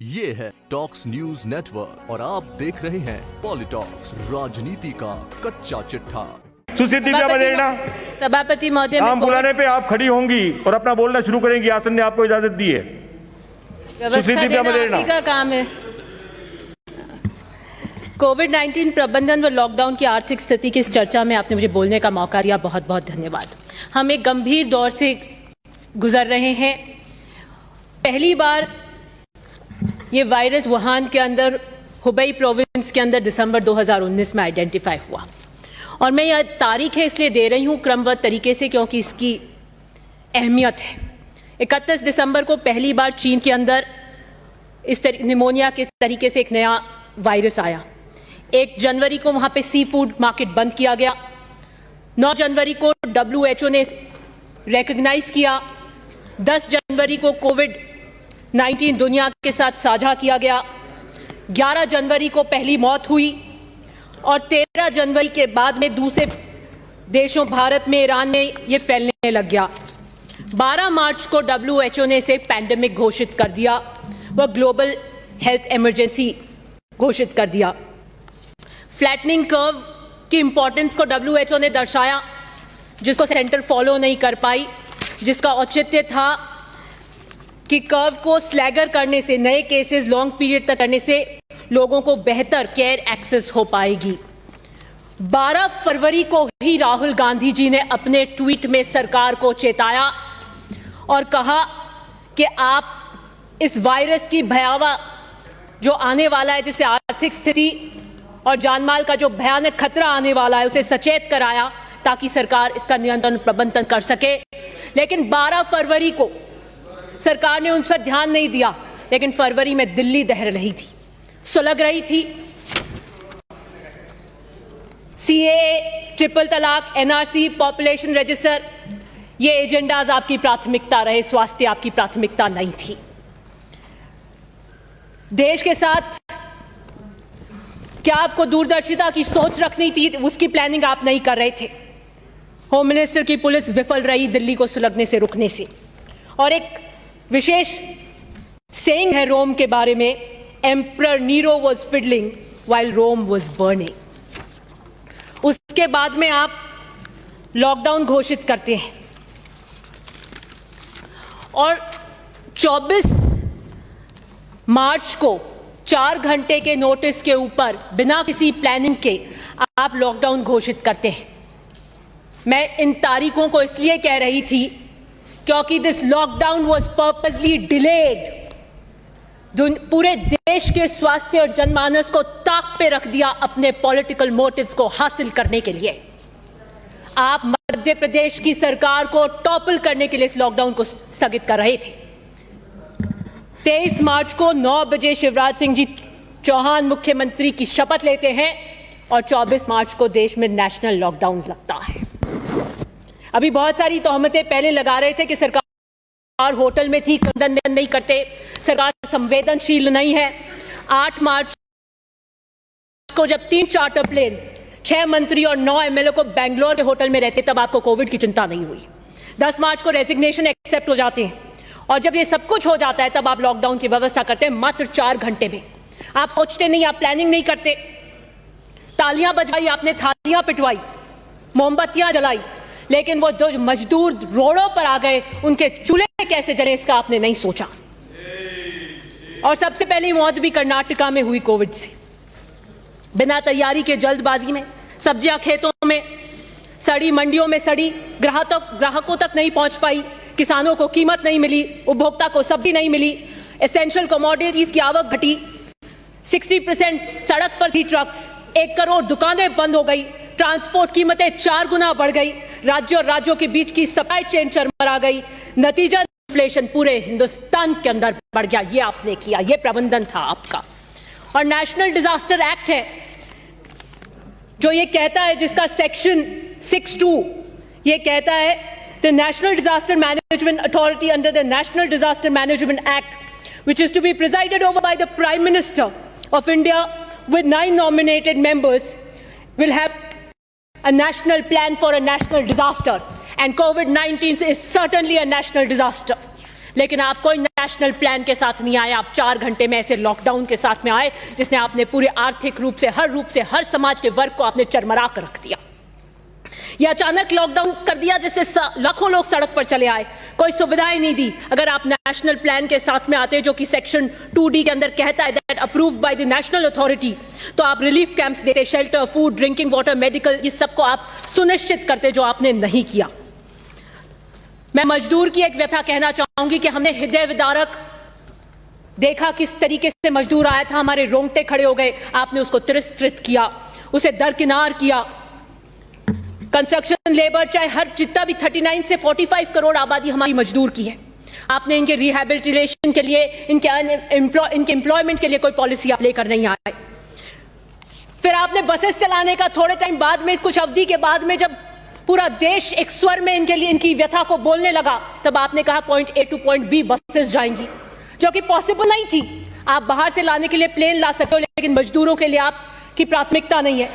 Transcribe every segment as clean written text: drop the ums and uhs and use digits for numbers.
ये है talks news network और आप देख रहे हैं पॉलिटॉक्स, राजनीति का कच्चा चिट्ठा। सुसिद्धि बदेना सभापति महोदय, नाम बुलाने पे आप खड़ी होंगी और अपना बोलना शुरू करेंगी। आसन ने आपको इजाजत दी है। व्यवस्था देना आप ही का काम है। कोविड-19 प्रबंधन व लॉकडाउन की आर्थिक स्थिति की इस चर्चा में आपने मुझे बोलने का मौका दिया, बहुत बहुत धन्यवाद। हम एक गंभीर दौर से गुजर रहे हैं। पहली बार ये वायरस वुहान के अंदर, हुबई प्रोविंस के अंदर दिसंबर 2019 में आइडेंटिफाई हुआ और मैं यह तारीख है इसलिए दे रही हूँ क्रमबद्ध तरीके से क्योंकि इसकी अहमियत है। 31 दिसंबर को पहली बार चीन के अंदर इस निमोनिया के तरीके से एक नया वायरस आया। 1 जनवरी को वहाँ पे सी फूड मार्केट बंद किया गया। 9 जनवरी को WHO ने रिकॉग्नाइज किया। 10 जनवरी को कोविड-19 दुनिया के साथ साझा किया गया। 11 जनवरी को पहली मौत हुई और 13 जनवरी के बाद में दूसरे देशों, भारत में, ईरान में ये फैलने लग गया। 12 मार्च को WHO ने इसे पैंडेमिक घोषित कर दिया, वह ग्लोबल हेल्थ इमरजेंसी घोषित कर दिया। फ्लैटनिंग कर्व की इंपॉर्टेंस को WHO ने दर्शाया, जिसको सेंटर फॉलो नहीं कर पाई, जिसका औचित्य था कि कर्व को स्लैगर करने से, नए केसेस लॉन्ग पीरियड तक करने से लोगों को बेहतर केयर एक्सेस हो पाएगी। 12 फरवरी को ही राहुल गांधी जी ने अपने ट्वीट में सरकार को चेताया और कहा कि आप इस वायरस की भयावह जो आने वाला है, जिससे आर्थिक स्थिति और जानमाल का जो भयानक खतरा आने वाला है, उसे सचेत कराया ताकि सरकार इसका नियंत्रण प्रबंधन कर सके। लेकिन 12 फरवरी को सरकार ने उन पर ध्यान नहीं दिया। लेकिन फरवरी में दिल्ली दहर रही थी, सुलग रही थी। CAA, ट्रिपल तलाक, NRC, पॉपुलेशन रजिस्टर, ये एजेंडाज आपकी प्राथमिकता रहे, स्वास्थ्य आपकी प्राथमिकता नहीं थी। देश के साथ क्या आपको दूरदर्शिता की सोच रखनी थी, उसकी प्लानिंग आप नहीं कर रहे थे। होम मिनिस्टर की पुलिस विफल रही दिल्ली को सुलगने से रुकने से। और एक विशेष सेइंग है रोम के बारे में, emperor Nero was fiddling while Rome was burning. उसके बाद में आप लॉकडाउन घोषित करते हैं और 24 मार्च को 4 घंटे के नोटिस के ऊपर बिना किसी प्लानिंग के आप लॉकडाउन घोषित करते हैं। मैं इन तारीखों को इसलिए कह रही थी क्योंकि this lockdown was purposely delayed. पूरे देश के स्वास्थ्य और जनमानस को ताक पे रख दिया अपने पॉलिटिकल मोटिव्स को हासिल करने के लिए। आप मध्य प्रदेश की सरकार को टॉपल करने के लिए इस लॉकडाउन को स्थगित कर रहे थे। 23 मार्च को 9 बजे शिवराज सिंह जी चौहान मुख्यमंत्री की शपथ लेते हैं और 24 मार्च को देश में नेशनल लॉकडाउन लगता है। अभी बहुत सारी तोहमतें पहले लगा रहे थे कि सरकार होटल में थी, खंडन नहीं करते, सरकार संवेदनशील नहीं है। 8 मार्च को जब 3 चार्टर प्लेन, 6 मंत्री और 9 MLA को बेंगलोर के होटल में रहते, तब आपको कोविड की चिंता नहीं हुई। 10 मार्च को रेजिग्नेशन एक्सेप्ट हो जाते हैं और जब ये सब कुछ हो जाता है तब आप लॉकडाउन की व्यवस्था करते हैं मात्र 4 घंटे में। आप सोचते नहीं, आप प्लानिंग नहीं करते। तालियां बजवाई आपने, थालियां पिटवाई, मोमबत्तियां जलाई, लेकिन वो जो मजदूर रोडों पर आ गए, उनके चूल्हे कैसे जले इसका आपने नहीं सोचा। और सबसे पहली मौत भी कर्नाटका में हुई कोविड से। बिना तैयारी के जल्दबाजी में सब्जियां खेतों में सड़ी, मंडियों में सड़ी, ग्राहकों तक नहीं पहुंच पाई, किसानों को कीमत नहीं मिली, उपभोक्ता को सब्जी नहीं मिली, एसेंशियल कमोडिटीज की आवक घटी, 60% सड़क पर थी ट्रक्स, 1 करोड़ दुकानें बंद हो गई, ट्रांसपोर्ट कीमतें 4 गुना बढ़ गई, राज्यों और राज्यों के बीच की सप्लाई चेन चरमरा गई, नतीजा इन्फ्लेशन पूरे हिंदुस्तान के अंदर बढ़ गया। ये आपने किया, ये प्रबंधन था आपका। और नेशनल डिजास्टर एक्ट है जो ये कहता है, जिसका सेक्शन 6(2) ये कहता है, the national disaster management authority under the national disaster management act which is to be presided over by the Prime Minister of India with 9 nominated members will have a national plan for a national disaster and COVID-19 is certainly a national disaster. लेकिन आप कोई national plan के साथ नहीं आए, आप 4 घंटे में ऐसे लॉकडाउन के साथ में आए जिसने आपने पूरे आर्थिक रूप से हर समाज के वर्ग को आपने चरमरा कर रख दिया। यह अचानक लॉकडाउन कर दिया जिससे लाखों लोग सड़क पर चले आए, कोई सुविधाएं नहीं दी। अगर आप नेशनल प्लान के साथ में आते जो कि सेक्शन 2D के अंदर कहता है that approved by the national authority, तो आप रिलीफ कैंप्स देते, shelter, food, drinking water, medical, ये सबको आप सुनिश्चित करते, जो आपने नहीं किया। मैं मजदूर की एक व्यथा कहना चाहूंगी कि हमने हृदय विदारक देखा किस तरीके से मजदूर आया था, हमारे रोंगटे खड़े हो गए। आपने उसको तिरस्कृत किया, उसे दरकिनार किया। कंस्ट्रक्शन लेबर चाहे हर जितना भी 39 से 45 करोड़ आबादी हमारी मजदूर की है, आपने इनके रिहैबिलिटेशन के लिए, इनके एम्प्लॉयमेंट के लिए कोई पॉलिसी आप लेकर नहीं आए। फिर आपने बसेस चलाने का थोड़े टाइम बाद में, कुछ अवधि के बाद में, जब पूरा देश एक स्वर में इनके लिए इनकी व्यथा को बोलने लगा, तब आपने कहा point A two point B buses जाएंगी, जो कि पॉसिबल नहीं थी। आप बाहर से लाने के लिए प्लेन ला सकते हो, लेकिन मजदूरों के लिए आपकी प्राथमिकता नहीं है।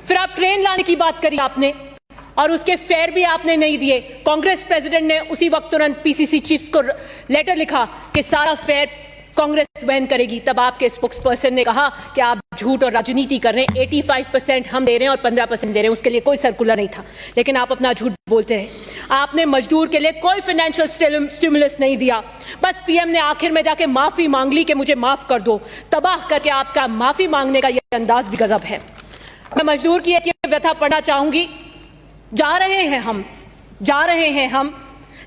फिर आप ट्रेन लाने की बात करी आपने, और उसके फेयर भी आपने नहीं दिए। कांग्रेस प्रेसिडेंट ने उसी वक्त तुरंत पीसीसी चीफ्स को लेटर लिखा कि सारा फेयर कांग्रेस वहन करेगी। तब आपके स्पोक्सपर्सन ने कहा कि आप झूठ और राजनीति कर रहे हैं, 85% हम दे रहे हैं और 15% दे रहे हैं, उसके लिए कोई सर्कुलर नहीं था, लेकिन आप अपना झूठ बोलते रहे। आपने मजदूर के लिए कोई फाइनेंशियल स्टिमुलस नहीं दिया, बस पीएम ने आखिर में जाके माफी मांग ली कि मुझे माफ कर दो। तबाह करके आपका माफी मांगने का यह अंदाज भी गजब है। मैं मजदूर की एक व्यथा पढ़ना चाहूंगी। जा रहे हैं हम,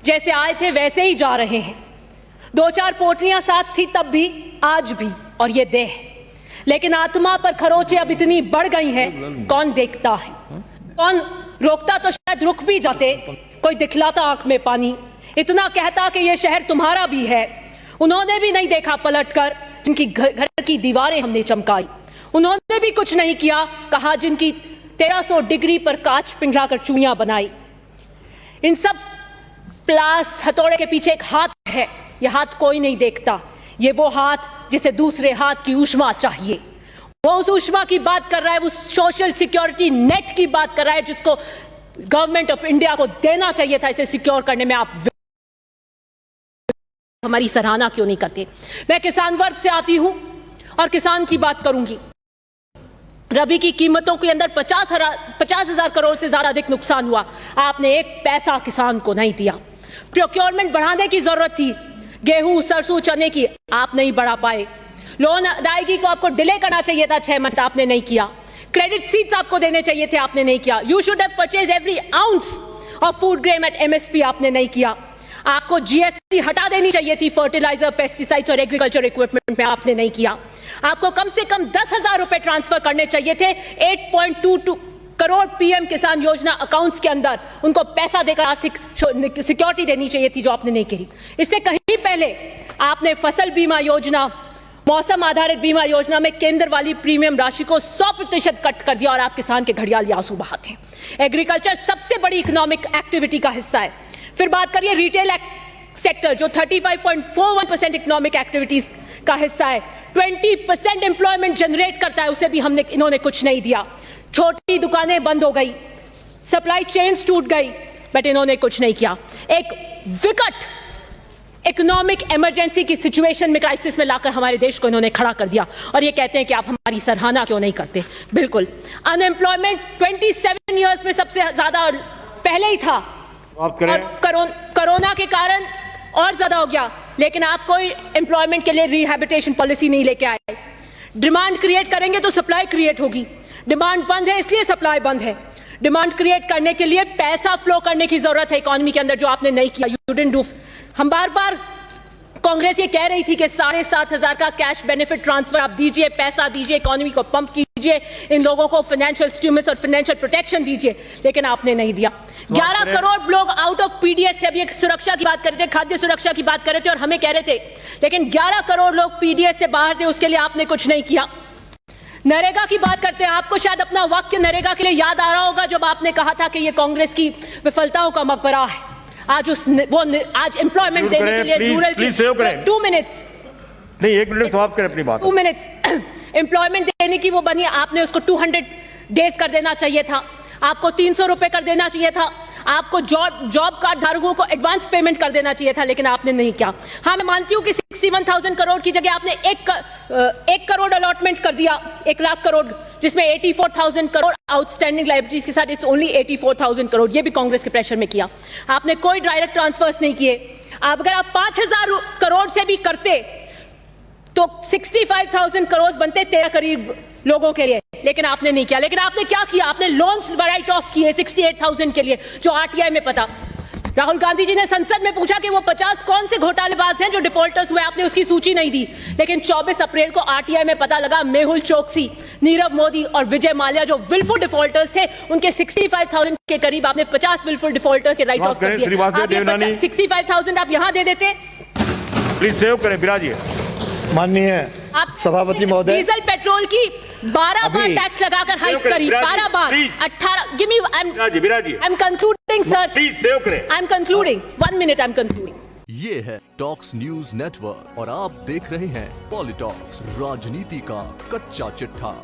जैसे आए थे वैसे ही जा रहे हैं। 2-4 पोटलियां साथ थी तब भी, आज भी, और ये देह, लेकिन आत्मा पर खरोंचे अब इतनी बढ़ गई हैं, कौन देखता है, कौन रोकता? तो शायद रुक भी जाते, कोई दिखलाता आंख में पानी, इतना कहता कि ये शहर तुम्हारा भी है। उन्होंने भी नहीं देखा पलटकर, जिनकी घर की दीवारें हमने चमकाई। उन्होंने भी कुछ नहीं किया, कहा जिनकी 1300 डिग्री पर कांच पिघलाकर चूड़ियां बनाई। इन सब प्लास हथौड़े के पीछे एक हाथ है, यह हाथ कोई नहीं देखता। ये वो हाथ जिसे दूसरे हाथ की ऊष्मा चाहिए, वो उस ऊष्मा की बात कर रहा है, उस सोशल सिक्योरिटी नेट की बात कर रहा है जिसको गवर्नमेंट ऑफ इंडिया को देना चाहिए था। इसे सिक्योर करने में आप हमारी सराहना क्यों नहीं करते? मैं किसान वर्ग से आती हूं और किसान की बात करूंगी। रबी की कीमतों के अंदर 50,000 करोड़ से ज्यादा अधिक नुकसान हुआ, आपने एक पैसा किसान को नहीं दिया। प्रोक्योरमेंट बढ़ाने की जरूरत थी, गेहूं, सरसों, चने की, आप नहीं बढ़ा पाए। लोन अदायगी को आपको डिले करना चाहिए था 6 मंथ, आपने नहीं किया। क्रेडिट सीड्स आपको देने चाहिए थे, आपने नहीं किया। You should have purchase every ounce of food grain at MSP, आपने नहीं किया। आपको GST हटा देनी चाहिए थी फर्टिलाइजर, पेस्टिसाइड्स और एग्रीकल्चर इक्विपमेंट में, आपने नहीं किया। आपको कम से कम 10,000 रुपए ट्रांसफर करने चाहिए थे 8.22 करोड़ PM किसान योजना अकाउंट्स के अंदर, उनको पैसा देकर आर्थिक सिक्योरिटी देनी चाहिए थी, जो आपने नहीं की। इससे कहीं पहले आपने फसल बीमा योजना, मौसम आधारित बीमा योजना में केंद्र वाली प्रीमियम राशि को 100% कट कर दिया और आप किसान के घड़ियाल आंसू बहाते हैं। एग्रीकल्चर सबसे बड़ी इकोनॉमिक एक्टिविटी का हिस्सा है। फिर बात करिए रिटेल सेक्टर, जो 35.41% इकोनॉमिक एक्टिविटीज का हिस्सा है, 20% एम्प्लॉयमेंट जनरेट करता है, उसे भी इन्होंने कुछ नहीं दिया। छोटी दुकानें बंद हो गई, सप्लाई चेन्स टूट गई, बट इन्होंने कुछ नहीं किया। एक विकट इकोनॉमिक इमरजेंसी की सिचुएशन में, क्राइसिस में लाकर हमारे देश को इन्होंने खड़ा कर दिया, और ये कहते हैं कि आप हमारी सराहना क्यों नहीं करते। बिल्कुल, अनएम्प्लॉयमेंट 27 ईयर्स में सबसे ज्यादा पहले ही था, और कोरोना के कारण और ज्यादा हो गया, लेकिन आप कोई एम्प्लॉयमेंट के लिए रिहैबिलिटेशन पॉलिसी नहीं लेके आए। डिमांड क्रिएट करेंगे तो सप्लाई क्रिएट होगी, डिमांड बंद है इसलिए सप्लाई बंद है। डिमांड क्रिएट करने के लिए पैसा फ्लो करने की जरूरत है इकोनॉमी के अंदर, जो आपने नहीं किया। You didn't do. हम बार कांग्रेस ये कह रही थी कि 7,500 का कैश बेनिफिट ट्रांसफर आप दीजिए, पैसा दीजिए, इकोनॉमी को पंप कीजिए, इन लोगों को फाइनेंशियल स्टिमुलस और फाइनेंशियल प्रोटेक्शन दीजिए, लेकिन आपने नहीं दिया। 11 करोड़ लोग आउट ऑफ PDS थे। अभी एक सुरक्षा की बात कर रहे थे, खाद्य सुरक्षा की बात कर रहे थे और हमें कह रहे थे, लेकिन 11 करोड़ लोग PDS से बाहर थे, उसके लिए आपने कुछ नहीं किया। नरेगा की बात करते हैं, आपको शायद अपना वाक्य नरेगा के लिए याद आ रहा होगा, जब आपने कहा था कि ये कांग्रेस की विफलताओं का मकबरा है। आज आज एम्प्लॉयमेंट देने के लिए रूरल की 2 मिनट्स नहीं, 1 मिनट समाप्त करें अपनी बात। 2 मिनट्स एम्प्लॉयमेंट देने की वो बनी, आपने उसको 200 डेज कर देना चाहिए था, आपको 300 रुपए कर देना चाहिए था, आपको जॉब कार्ड धारकों को एडवांस पेमेंट कर देना चाहिए था, लेकिन आपने नहीं किया। हाँ, मैं मानती हूँ कि 61,000 करोड़ की जगह आपने 1 करोड़ अलॉटमेंट कर दिया, 1 लाख करोड़, जिसमें 84,000 करोड़ आउटस्टैंडिंग लायबिलिटीज के साथ, इट्स ओनली 84,000 करोड़। ये भी कांग्रेस के प्रेशर में किया। आपने कोई डायरेक्ट ट्रांसफर्स नहीं किए। अगर आप 5,000 करोड़ से भी करते तो 65,000 करोड़ बनते 13 करीब लोगों के लिए, लेकिन आपने नहीं किया। लेकिन आपने क्या किया? आपने लोन्स राइट ऑफ किए 68,000 के लिए, जो आरटीआई में पता। राहुल गांधी जी ने संसद में पूछा कि वो 50 कौन से घोटालेबाज हैं जो डिफॉल्टर्स हुए, आपने उसकी सूची नहीं दी। लेकिन 24 अप्रैल को आरटीआई में पता लगा मेहुल चोकसी, नीरव मोदी और विजय माल्या जो विलफुल डिफॉल्टर्स थे, उनके 65,000 के करीब आपने 50 विलफुल डिफॉल्टर्स के राइट ऑफ कर दिए। आप 65,000 आप यहां दे देते। प्लीज सेव करें, बिराजिए। माननीय सभापति महोदय, डीजल पेट्रोल की 12 बार टैक्स लगाकर हाइक करी, 12 बार, 18। Give me, I am concluding sir, please save करें। I am concluding, 1 minute, I am concluding. ये है टॉक्स न्यूज नेटवर्क और आप देख रहे हैं पॉलिटॉक्स, राजनीति का कच्चा चिट्ठा।